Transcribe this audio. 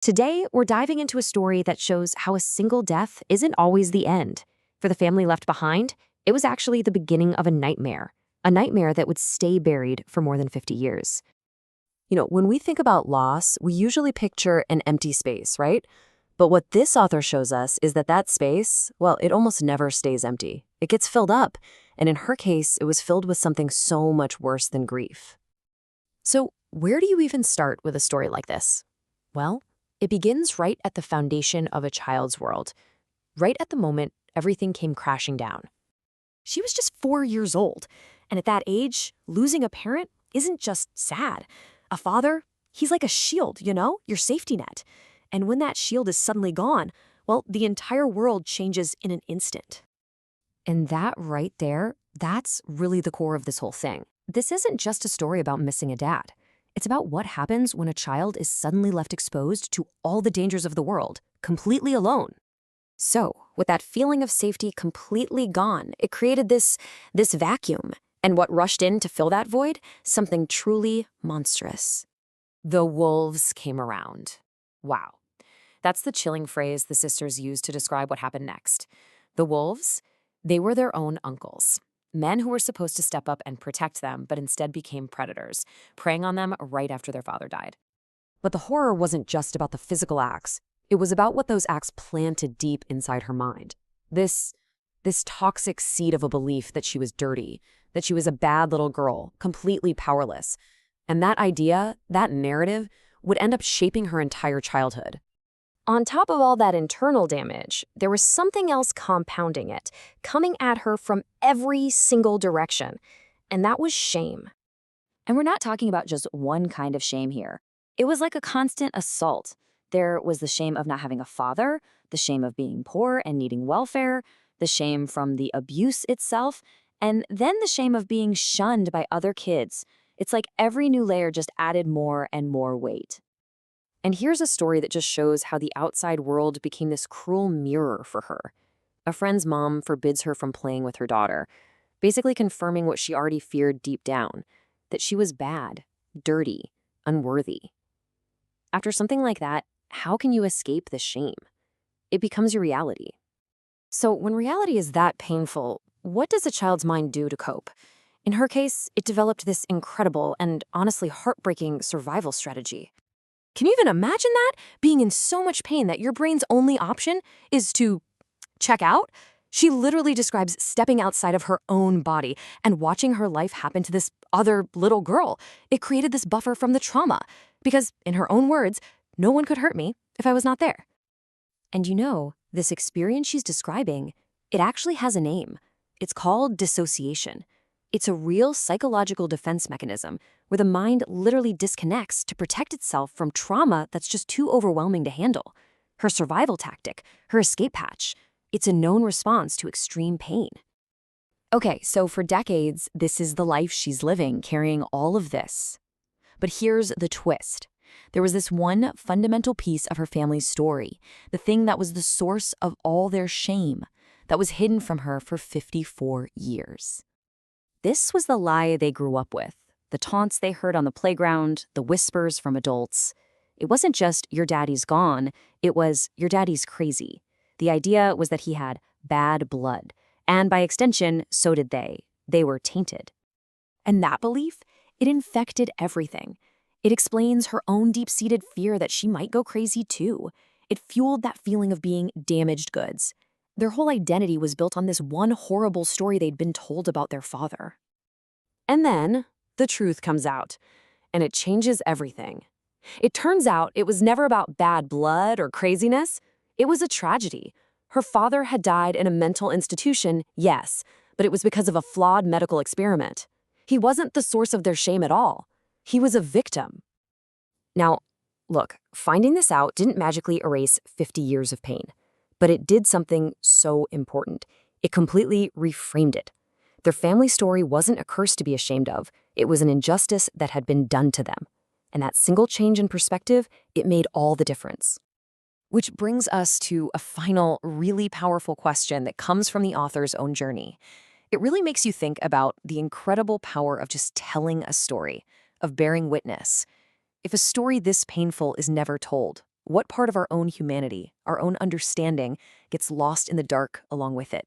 Today, we're diving into a story that shows how a single death isn't always the end. For the family left behind, it was actually the beginning of a nightmare that would stay buried for more than 50 years. When we think about loss, we usually picture an empty space, right? But what this author shows us is that space, well, it almost never stays empty. It gets filled up, and in her case, it was filled with something so much worse than grief. So, where do you even start with a story like this? Well, it begins right at the foundation of a child's world, right at the moment everything came crashing down. She was just 4 years old, and at that age, losing a parent isn't just sad. A father, he's like a shield, your safety net. And when that shield is suddenly gone, well, the entire world changes in an instant. And that right there, that's really the core of this whole thing. This isn't just a story about missing a dad. It's about what happens when a child is suddenly left exposed to all the dangers of the world, completely alone. So, with that feeling of safety completely gone, it created this vacuum. And what rushed in to fill that void? Something truly monstrous. The wolves came around. Wow. That's the chilling phrase the sisters used to describe what happened next. The wolves, they were their own uncles. Men who were supposed to step up and protect them, but instead became predators, preying on them right after their father died. But the horror wasn't just about the physical acts. It was about what those acts planted deep inside her mind. This toxic seed of a belief that she was dirty, that she was a bad little girl, completely powerless. And that idea, that narrative, would end up shaping her entire childhood. On top of all that internal damage, there was something else compounding it, coming at her from every single direction, and that was shame. And we're not talking about just one kind of shame here. It was like a constant assault. There was the shame of not having a father, the shame of being poor and needing welfare, the shame from the abuse itself, and then the shame of being shunned by other kids. It's like every new layer just added more and more weight. And here's a story that just shows how the outside world became this cruel mirror for her. A friend's mom forbids her from playing with her daughter, basically confirming what she already feared deep down, that she was bad, dirty, unworthy. After something like that, how can you escape the shame? It becomes your reality. So when reality is that painful, what does a child's mind do to cope? In her case, it developed this incredible and honestly heartbreaking survival strategy. Can you even imagine that? Being in so much pain that your brain's only option is to check out? She literally describes stepping outside of her own body and watching her life happen to this other little girl. It created this buffer from the trauma. Because, in her own words, no one could hurt me if I was not there. And this experience she's describing, it actually has a name. It's called dissociation. It's a real psychological defense mechanism where the mind literally disconnects to protect itself from trauma that's just too overwhelming to handle. Her survival tactic, her escape hatch, it's a known response to extreme pain. Okay, so for decades, this is the life she's living, carrying all of this. But here's the twist. There was this one fundamental piece of her family's story, the thing that was the source of all their shame, that was hidden from her for 54 years. This was the lie they grew up with, the taunts they heard on the playground, the whispers from adults. It wasn't just, your daddy's gone, it was, your daddy's crazy. The idea was that he had bad blood, and by extension, so did they. They were tainted. And that belief, it infected everything. It explains her own deep-seated fear that she might go crazy too. It fueled that feeling of being damaged goods. Their whole identity was built on this one horrible story they'd been told about their father. And then, the truth comes out, and it changes everything. It turns out it was never about bad blood or craziness. It was a tragedy. Her father had died in a mental institution, yes, but it was because of a flawed medical experiment. He wasn't the source of their shame at all. He was a victim. Now, look, finding this out didn't magically erase 50 years of pain. But it did something so important. It completely reframed it. Their family story wasn't a curse to be ashamed of. It was an injustice that had been done to them. And that single change in perspective, it made all the difference. Which brings us to a final, really powerful question that comes from the author's own journey. It really makes you think about the incredible power of just telling a story, of bearing witness. If a story this painful is never told, What part of our own humanity, our own understanding, gets lost in the dark along with it?